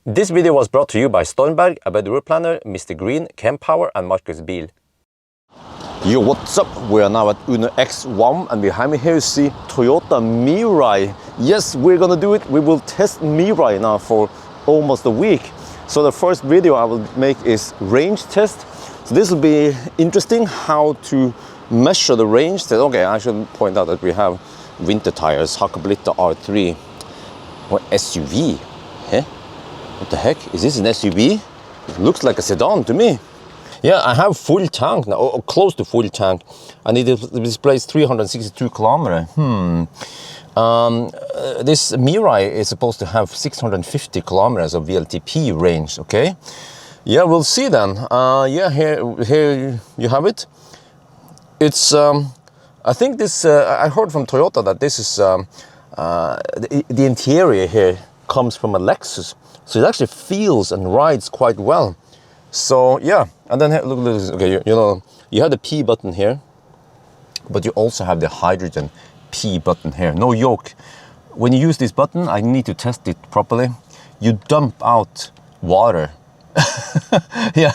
This video was brought to you by Stormberg, a better route planner, Mr. Green, Kempower and Marcus Bil. Yo, what's up? We are now at Uno X1 and behind me here you see Toyota Mirai. Yes, we're gonna do it. We will test Mirai now for almost a week. So the first video I will make is range test. So this will be interesting how to measure the range. Okay, I should point out that we have winter tires, Hakkebøtte R3. What SUV? Eh? What the heck? Is this an SUV? It looks like a sedan to me. Yeah, I have full tank now, or close to full tank, and it displays 362 kilometers. This Mirai is supposed to have 650 kilometers of VLTP range, okay? Yeah, we'll see then. Yeah, here you have it. It's, I think this, I heard from Toyota that this is, the interior here comes from a Lexus. So it actually feels and rides quite well. So yeah, and then look at this. Okay, you know, you have the P button here, but you also have the hydrogen P button here. No yoke. When you use this button, I need to test it properly. You dump out water. Yeah,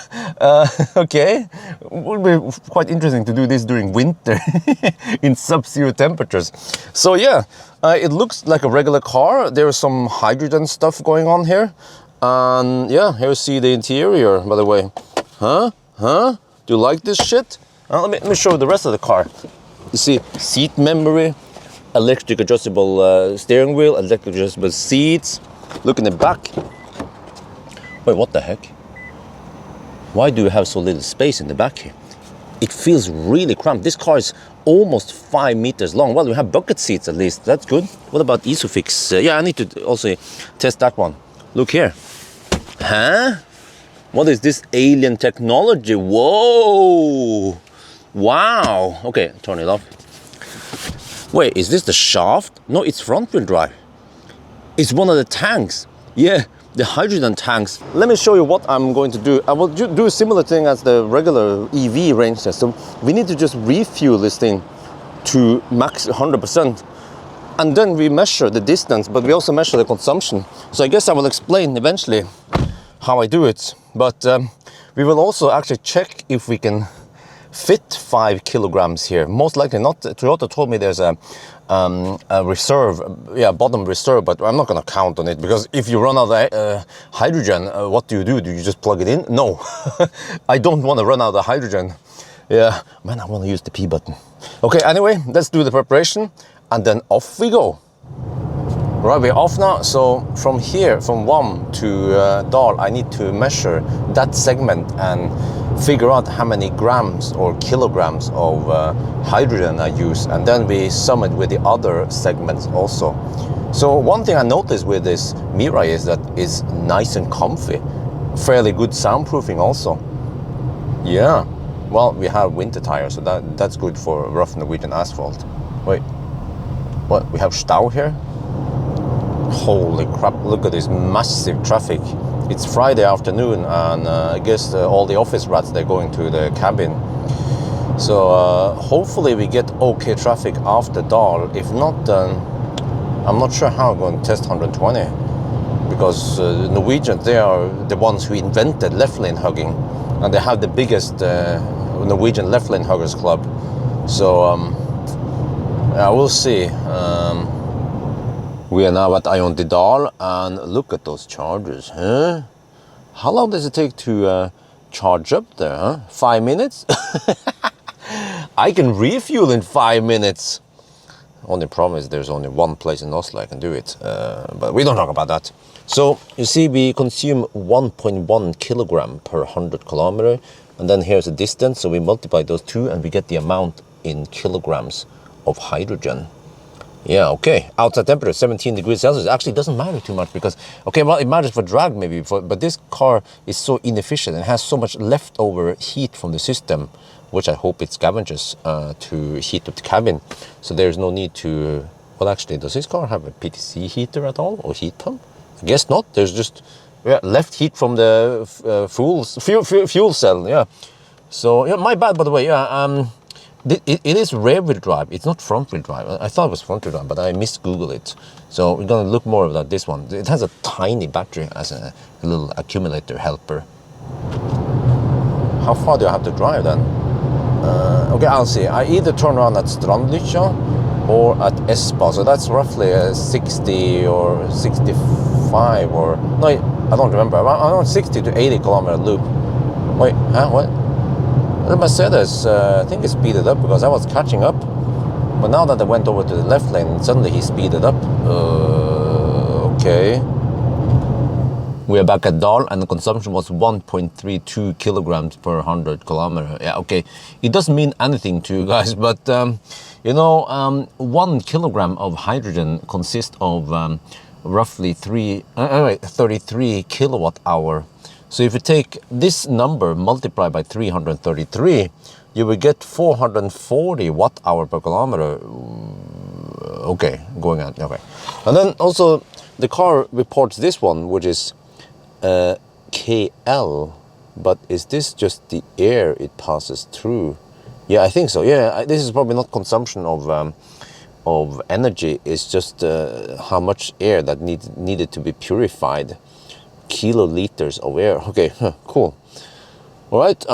okay. It would be quite interesting to do this during winter in sub-zero temperatures. So yeah, it looks like a regular car. There's some hydrogen stuff going on here. And yeah, here you see the interior, by the way. Huh? Do you like this shit? Let me show you the rest of the car. You see seat memory, electric adjustable steering wheel, electric adjustable seats. Look in the back. Wait, what the heck? Why do you have so little space in the back here? It feels really cramped. This car is almost 5 meters long. Well, you have bucket seats at least. That's good. What about Isofix? Yeah, I need to also test that one. Look here. Huh? What is this alien technology? Whoa! Wow! Okay, turn it off. Wait, is this the shaft? No, it's front wheel drive. It's one of the tanks. Yeah, the hydrogen tanks. Let me show you what I'm going to do. I will do a similar thing as the regular EV range system. We need to just refuel this thing to max 100%. And then we measure the distance, but we also measure the consumption. So I guess I will explain eventually how I do it. But we will also actually check if we can fit 5 kilograms here. Most likely not. Toyota told me there's a reserve, bottom reserve, but I'm not gonna count on it because if you run out of hydrogen, what do? Do you just plug it in? No, I don't want to run out of hydrogen. Yeah, man, I want to use the P button. Okay, anyway, let's do the preparation and then off we go. Right, we're off now. So from here, from WAM to Dal, I need to measure that segment and figure out how many grams or kilograms of hydrogen I use, and then we sum it with the other segments also. So one thing I noticed with this Mirai is that it's nice and comfy, fairly good soundproofing also. Yeah, well, we have winter tires, so that's good for rough Norwegian asphalt. Wait, what? We have Stau here? Holy crap, look at this massive traffic. It's Friday afternoon and I guess all the office rats, they're going to the cabin. So hopefully we get okay traffic after Dal. If not, then I'm not sure how I'm going to test 120. Because Norwegians, they are the ones who invented left lane hugging. And they have the biggest Norwegian left lane huggers club. So yeah, we'll see. We are now at Ioniq and look at those chargers, huh? How long does it take to charge up there, huh? 5 minutes? I can refuel in 5 minutes. Only problem is there's only one place in Oslo I can do it, but we don't talk about that. So you see we consume 1.1 kilogram per 100 kilometer, and then here's the distance, so we multiply those two and we get the amount in kilograms of hydrogen. Yeah, okay. Outside temperature, 17 degrees Celsius. Actually, doesn't matter too much because, okay, well, it matters for drag maybe, but this car is so inefficient and has so much leftover heat from the system, which I hope it scavenges to heat up the cabin. So there's no need to, well, actually, does this car have a PTC heater at all or heat pump? I guess not. There's just left heat from the fuel cell, yeah. So, yeah, my bad, by the way, yeah. it is rear-wheel drive. It's not front-wheel drive. I thought it was front-wheel drive, but I mis-Googled it. So we're gonna look more about this one. It has a tiny battery as a little accumulator helper. How far do I have to drive then? Okay, I'll see. I either turn around at Strandlykkja or at Espa. So that's roughly 60 or 65 or... No, I don't remember. Around 60 to 80 kilometer loop. Wait, huh? What? The Mercedes, I think it speeded up because I was catching up. But now that I went over to the left lane, suddenly he speeded up. Okay. We are back at Dal, and the consumption was 1.32 kilograms per 100 kilometer. Yeah, okay. It doesn't mean anything to you guys, but you know, 1 kilogram of hydrogen consists of roughly 33 kilowatt hour. So if you take this number multiplied by 333, you will get 440 watt hour per kilometer. Okay, going on. Okay, and then also the car reports this one, which is KL, but is this just the air it passes through? Yeah, I think so. Yeah, this is probably not consumption of energy. It's just how much air that needed to be purified. Kiloliters of air. Okay, cool. All right.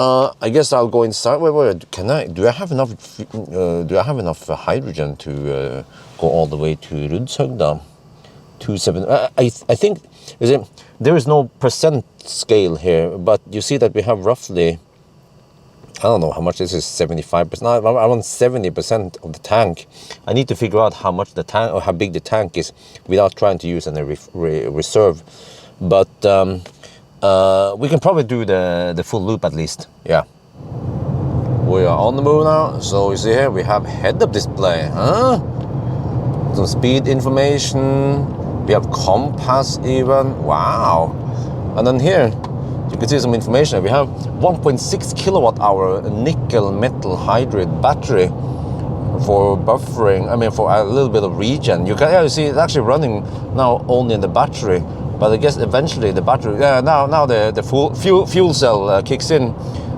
I guess I'll go inside. Wait. Can I? Do I have enough? Do I have enough hydrogen to go all the way to Rudshøgda? 27. I think there is no percent scale here, but you see that we have roughly, I don't know how much this is, 75%, around 70% of the tank. I need to figure out how much the tank, or how big the tank is, without trying to use any reserve. But we can probably do the full loop at least. Yeah. We are on the move now. So you see here we have head-up display, huh? Some speed information. We have compass even. Wow. And then here you can see some information. We have 1.6 kilowatt hour nickel metal hydride battery for buffering. I mean, for a little bit of regen. You can see it's actually running now only in the battery, but I guess eventually the battery. Yeah, now the fuel cell kicks in.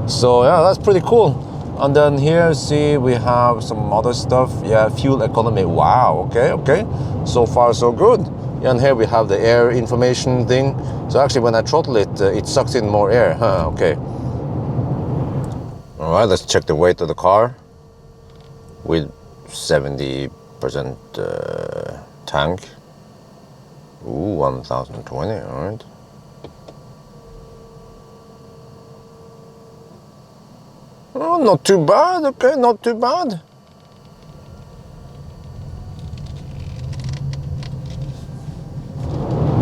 So yeah, that's pretty cool. And then here, see, we have some other stuff. Yeah, fuel economy. Wow. Okay. So far, so good. And here we have the air information thing. So actually when I throttle it, it sucks in more air. Huh, okay. All right, let's check the weight of the car. With 70% tank. Ooh, 1020, all right. Oh, not too bad, okay, not too bad.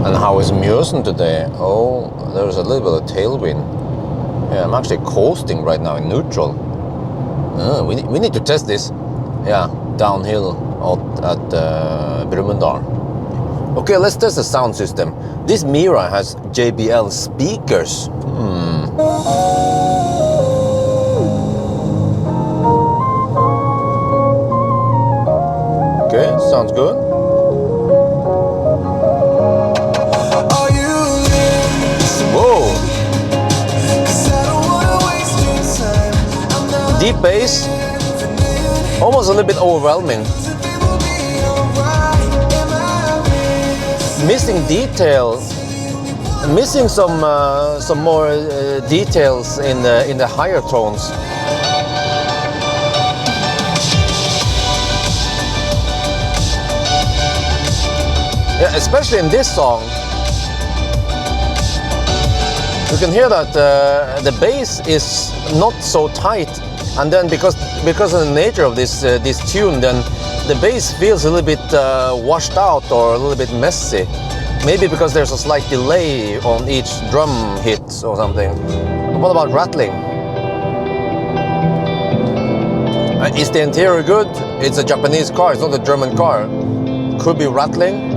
And how is Mjøsen today? Oh, there's a little bit of tailwind. Yeah, I'm actually coasting right now in neutral. We need to test this. Yeah, downhill at Brumunddal. Okay, let's test the sound system. This Mirai has JBL speakers. Okay, sounds good. Whoa! Deep bass, almost a little bit overwhelming. Missing detail, missing some more details in the higher tones. Yeah, especially in this song, you can hear that the bass is not so tight, and then because of the nature of this tune, then the bass feels a little bit washed out or a little bit messy. Maybe because there's a slight delay on each drum hit or something. What about rattling? Is the interior good? It's a Japanese car, it's not a German car. Could be rattling.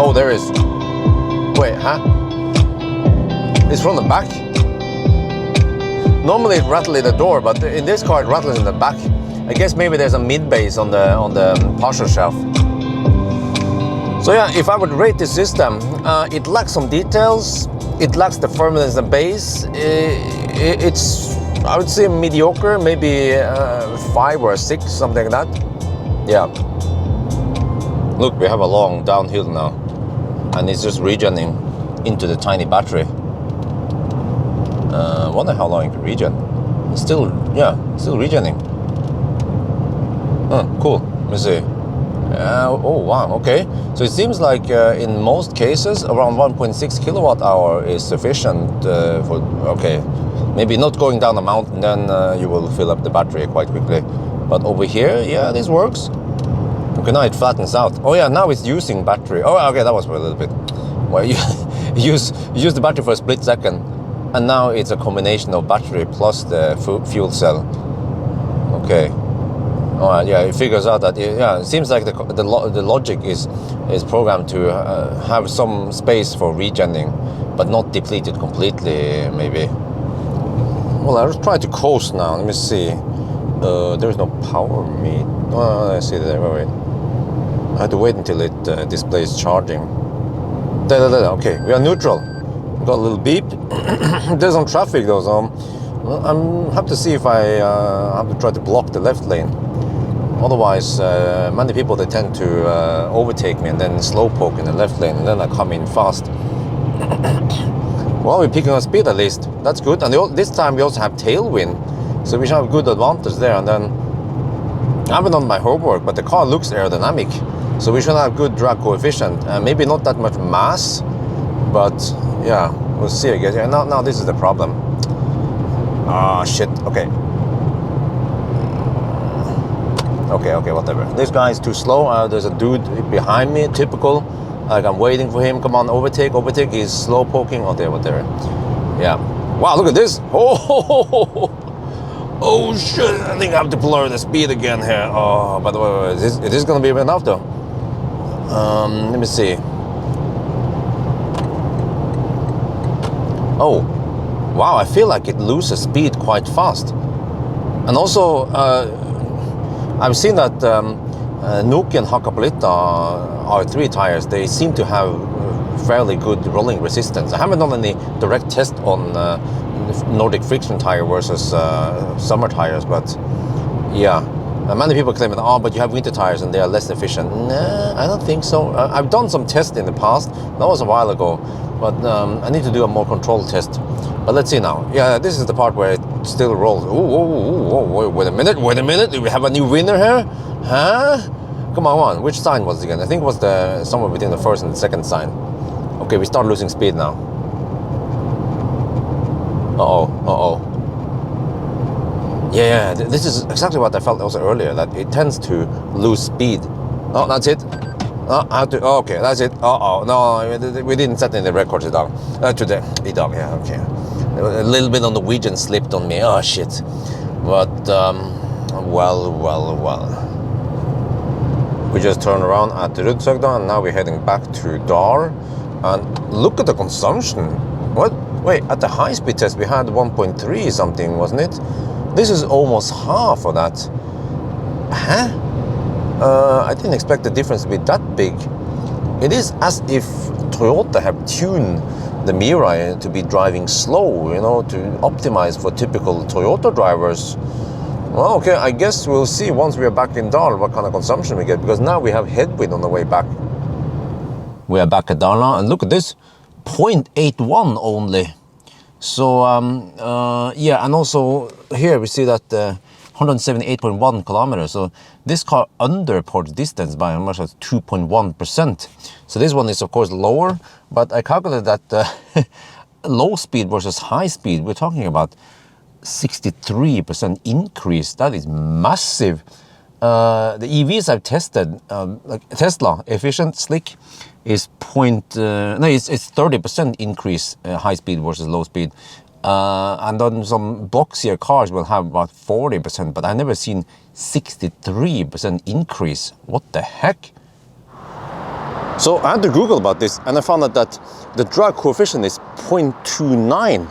Oh, there is. Wait, huh? It's from the back. Normally it rattles in the door, but in this car it rattles in the back. I guess maybe there's a mid bass on the partial shelf. So yeah, if I would rate this system, it lacks some details. It lacks the firmness in the bass. It's I would say mediocre, maybe 5 or 6, something like that. Yeah. Look, we have a long downhill now, and it's just regening into the tiny battery. Wonder how long it can regen. It's still, yeah, still regening. Cool. Let me see. Oh wow, okay. So it seems like in most cases around 1.6 kilowatt hour is sufficient for, okay, maybe not going down the mountain, then you will fill up the battery quite quickly. But over here, yeah, this works. Okay, now it flattens out. Oh yeah, now it's using battery. Oh, okay, that was for a little bit. Well, you use the battery for a split second, and now it's a combination of battery plus the fuel cell. Okay. Alright, yeah, it figures out that, yeah, it seems like the logic is programmed to have some space for regenning, but not depleted completely, maybe. Well, I'll try to coast now. Let me see. There's no power meter. Oh, I see there. Wait. I have to wait until it displays charging. Okay, we are neutral. Got a little beep. There's some traffic though, so I'm have to see if I have to try to block the left lane. Otherwise, many people, they tend to overtake me and then slowpoke in the left lane, and then I come in fast. Well, we're picking up speed at least. That's good. And this time we also have tailwind, so we should have good advantage there. And then I haven't done my homework, but the car looks aerodynamic, so we should have good drag coefficient. Maybe not that much mass, but yeah, we'll see. I guess. Yeah, now this is the problem. Ah, shit. Okay. Okay, whatever. This guy is too slow. There's a dude behind me, typical. Like I'm waiting for him. Come on, overtake. He's slow poking. Okay, whatever. Yeah. Wow, look at this. Oh shit! I think I have to blur the speed again here. Oh, by the way, is this gonna be enough though? Let me see. Oh, wow! I feel like it loses speed quite fast, and also. I've seen that Ioniq and Hakkapeliitta R3 tires, they seem to have fairly good rolling resistance. I haven't done any direct test on Nordic friction tire versus summer tires, but yeah. Many people claim that, oh, but you have winter tires and they are less efficient. Nah, I don't think so. I've done some tests in the past. That was a while ago, but I need to do a more controlled test. But let's see now. Yeah, this is the part where it still rolls. Oh, wait a minute. Do we have a new winner here? Huh? Come on. Which sign was it again? I think it was somewhere between the first and the second sign. Okay, we start losing speed now. Uh-oh. Yeah, this is exactly what I felt also earlier, that it tends to lose speed. Oh, that's it. Oh, I have to, okay, that's it. No, we didn't set any records today. Yeah, okay. A little bit on the Norwegian slipped on me. Oh, shit. But, well. We just turned around at the Rudshøgda, and now we're heading back to Dar. And look at the consumption. What? Wait, at the high-speed test we had 1.3 something, wasn't it? This is almost half of that. Huh? I didn't expect the difference to be that big. It is as if Toyota have tuned the Mirai to be driving slow, to optimize for typical Toyota drivers. Well, okay, I guess we'll see once we are back in Dal what kind of consumption we get, because now we have headwind on the way back. We are back at Dal, and look at this, 0.81 only. So, yeah, and also here we see that 178.1 kilometers. So this car underports distance by as much as 2.1%. So this one is of course lower, but I calculated that low speed versus high speed, we're talking about 63% increase. That is massive. The EVs I've tested, like Tesla, efficient, slick, is it's 30% increase high speed versus low speed. And then some boxier cars will have about 40%, but I've never seen 63% increase. What the heck? So I had to Google about this, and I found out that the drag coefficient is 0.29.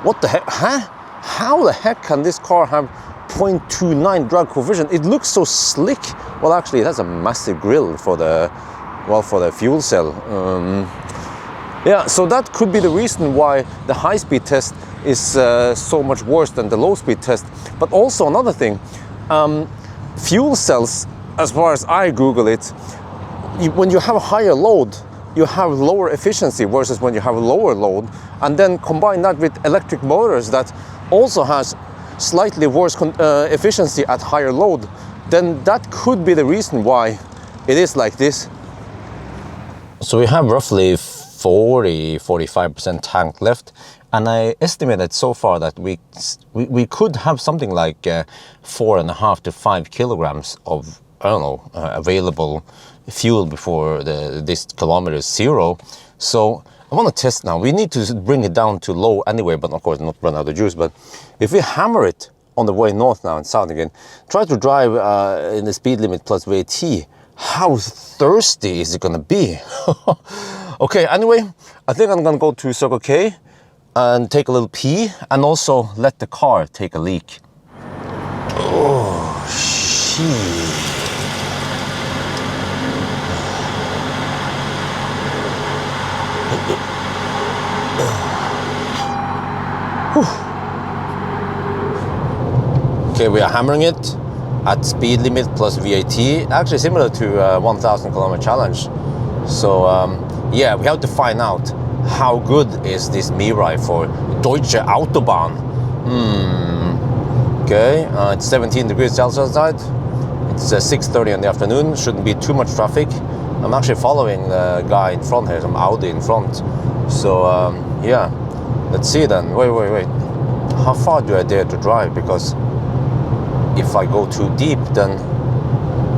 What the heck? Huh? How the heck can this car have 0.29 drag coefficient? It looks so slick. Well, actually, that's a massive grille for the fuel cell. Yeah, so that could be the reason why the high-speed test is so much worse than the low speed test. But also another thing, fuel cells, as far as I Google it, when you have a higher load, you have lower efficiency versus when you have a lower load, and then combine that with electric motors that also has slightly worse efficiency at higher load, then that could be the reason why it is like this. So we have roughly 40-45% tank left, and I estimated so far that we could have something like 4.5 to 5 kilograms of, I don't know, available fuel before this kilometer is 0. So I want to test now. We need to bring it down to low anyway, but of course not run out of juice. But if we hammer it on the way north now and south again, try to drive in the speed limit plus VAT, how thirsty is it going to be? Okay, anyway, I think I'm going to go to Circle K and take a little pee, and also let the car take a leak. Oh, shit. Okay, we are hammering it at speed limit plus VAT, actually similar to 1000 kilometer challenge. So yeah, we have to find out how good is this Mirai for Deutsche Autobahn. Okay, it's 17 degrees Celsius outside. It's 6:30 in the afternoon. Shouldn't be too much traffic. I'm actually following the guy in front here, some Audi in front. So yeah, let's see then. Wait. How far do I dare to drive? Because if I go too deep, then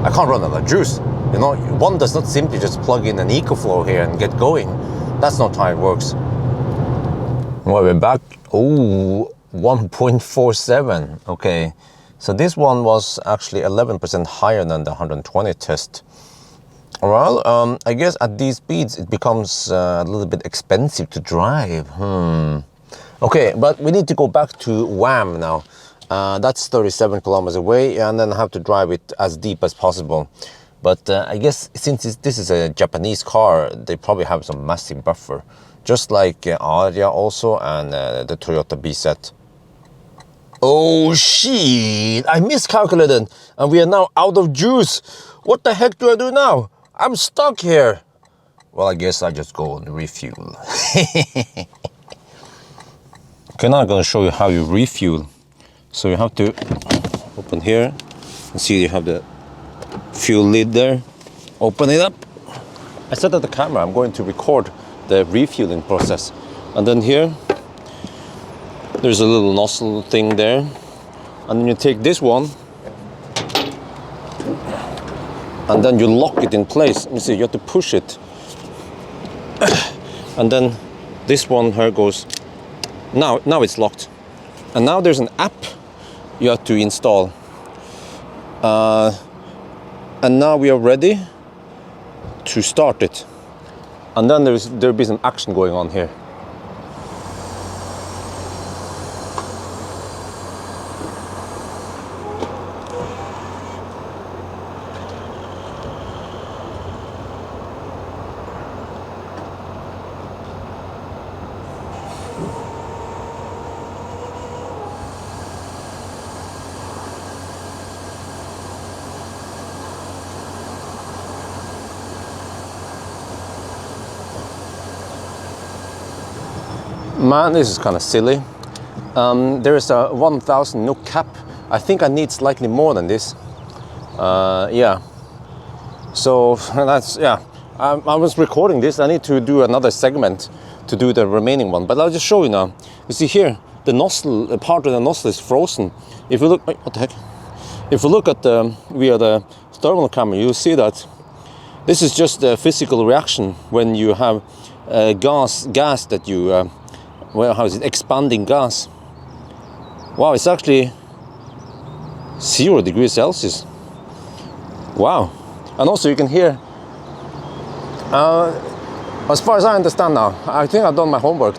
I can't run out of juice. You know, one does not simply just plug in an EcoFlow here and get going. That's not how it works. Well, we're back. Oh, 1.47. Okay, so this one was actually 11% higher than the 120 test. Well, I guess at these speeds it becomes a little bit expensive to drive. Okay, but we need to go back to WAM now. That's 37 kilometers away, and then I have to drive it as deep as possible. But I guess since this is a Japanese car, they probably have some massive buffer, just like Aria also, and the Toyota BZ. Oh shit, I miscalculated, and we are now out of juice. What the heck do I do now? I'm stuck here. Well, I guess I just go and refuel. Okay, now I'm going to show you how you refuel. So you have to open here and see you have the fuel lid there. Open it up. I set up the camera. I'm going to record the refueling process. And then here, there's a little nozzle thing there. And then you take this one and then you lock it in place. Let me see, you have to push it. And then this one here goes. Now it's locked. And now there's an app you have to install. And now we are ready to start it. And then there'll be some action going on here. Man, this is kind of silly. There is a 1000 NOK cap. I think I need slightly more than this. Yeah. So that's, yeah. I was recording this. I need to do another segment to do the remaining one. But I'll just show you now. You see here, the nozzle, part of the nozzle is frozen. If you look, what the heck? If you look at via the thermal camera, you'll see that this is just a physical reaction when you have gas that you. Well, how is it? Expanding gas. Wow, it's actually 0 degrees Celsius. Wow. And also you can hear, as far as I understand now, I think I've done my homework.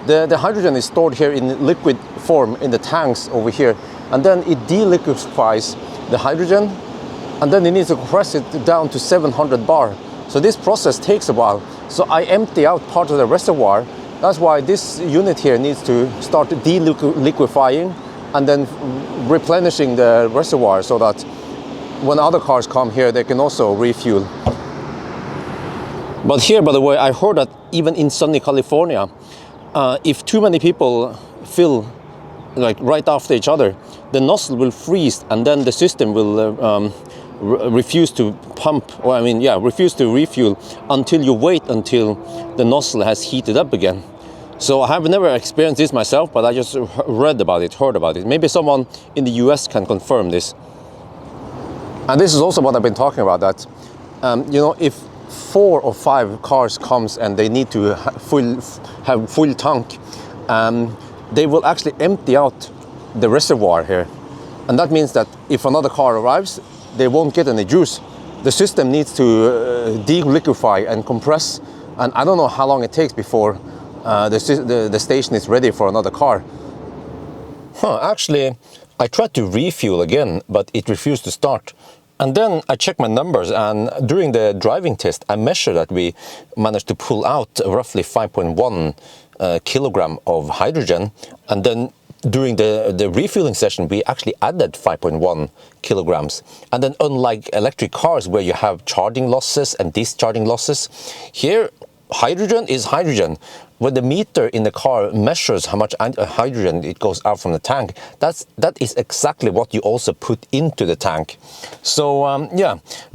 The hydrogen is stored here in liquid form in the tanks over here. And then it deliquifies the hydrogen. And then it needs to compress it down to 700 bar. So this process takes a while. So I empty out part of the reservoir That's why this unit here needs to start de-liquefying and then replenishing the reservoir so that when other cars come here, they can also refuel. But here, by the way, I heard that even in sunny California, if too many people fill like right after each other, the nozzle will freeze and then the system will refuse to pump, or refuse to refuel until you wait until the nozzle has heated up again. So I have never experienced this myself, but I just read about it, heard about it. Maybe someone in the US can confirm this. And this is also what I've been talking about, that if 4 or 5 cars comes and they need to have full tank, they will actually empty out the reservoir here. And that means that if another car arrives, they won't get any juice. The system needs to de-liquefy and compress, and I don't know how long it takes before the station is ready for another car. Actually, I tried to refuel again, but it refused to start. And then I checked my numbers, and during the driving test, I measured that we managed to pull out roughly 5.1 kilogram of hydrogen, and then during the refueling session, we actually added 5.1 kilograms. And then unlike electric cars where you have charging losses and discharging losses, here hydrogen is hydrogen. When the meter in the car measures how much hydrogen it goes out from the tank, that is exactly what you also put into the tank. So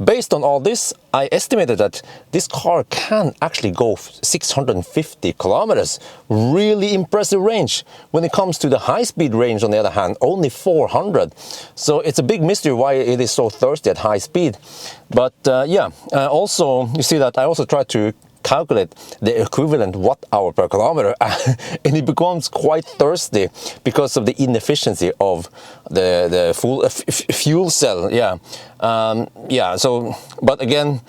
based on all this, I estimated that this car can actually go 650 kilometers. Really impressive range. When it comes to the high-speed range, on the other hand, only 400. So it's a big mystery why it is so thirsty at high speed. But also you see that I also tried to calculate the equivalent watt-hour per kilometer, and it becomes quite thirsty because of the inefficiency of the fuel cell. So, but again,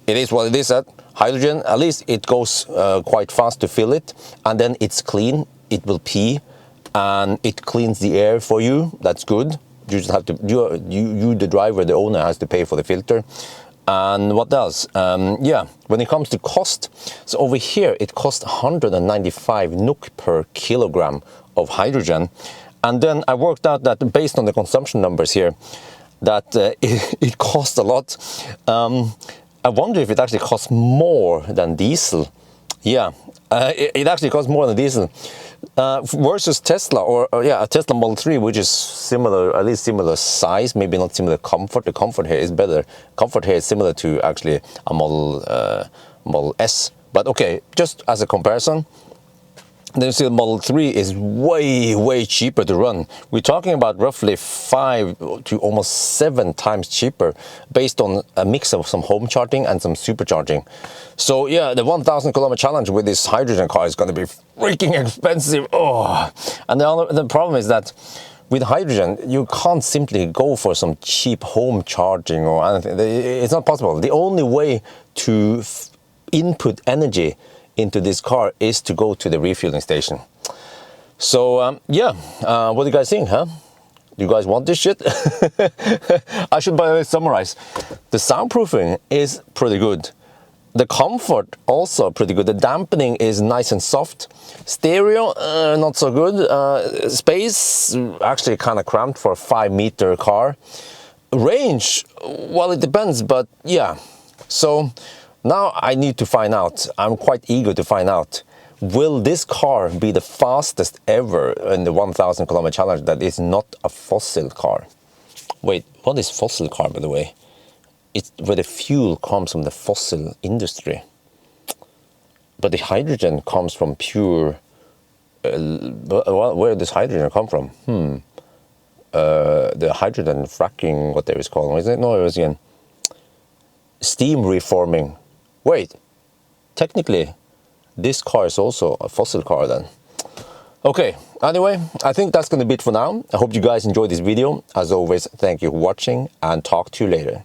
it is what it is. At hydrogen, at least it goes quite fast to fill it, and then it's clean. It will pee, and it cleans the air for you. That's good. You just have to, you the driver, the owner, has to pay for the filter. And what else? When it comes to cost, so over here it costs 195 NOK per kilogram of hydrogen. And then I worked out that based on the consumption numbers here, that it costs a lot. I wonder if it actually costs more than diesel. It actually costs more than diesel. Versus Tesla, or a Tesla Model 3, which is similar, at least similar size, maybe not similar comfort. The comfort here is better. Comfort here is similar to actually a Model S. But okay, just as a comparison, then you see the Model 3 is way cheaper to run. We're talking about roughly 5 to almost 7 times cheaper, based on a mix of some home charging and some supercharging. So yeah, the 1,000 kilometer challenge with this hydrogen car is going to be freaking expensive. And the problem is that with hydrogen, you can't simply go for some cheap home charging or anything. It's not possible. The only way to input energy into this car is to go to the refueling station. So what do you guys think, huh? You guys want this shit? I should, by the way, summarize. The soundproofing is pretty good. The comfort also pretty good. The dampening is nice and soft. Stereo, not so good. Space, actually kind of cramped for a 5-meter car. Range, well, it depends, but yeah. So now I need to find out. I'm quite eager to find out. Will this car be the fastest ever in the 1,000 kilometer challenge that is not a fossil car? Wait, what is fossil car, by the way? It's where the fuel comes from the fossil industry. But the hydrogen comes from pure... where does hydrogen come from? The hydrogen fracking, what they was calling, is it? No, it was again steam reforming. Wait, technically, this car is also a fossil car then. Okay, anyway, I think that's going to be it for now. I hope you guys enjoyed this video. As always, thank you for watching, and talk to you later.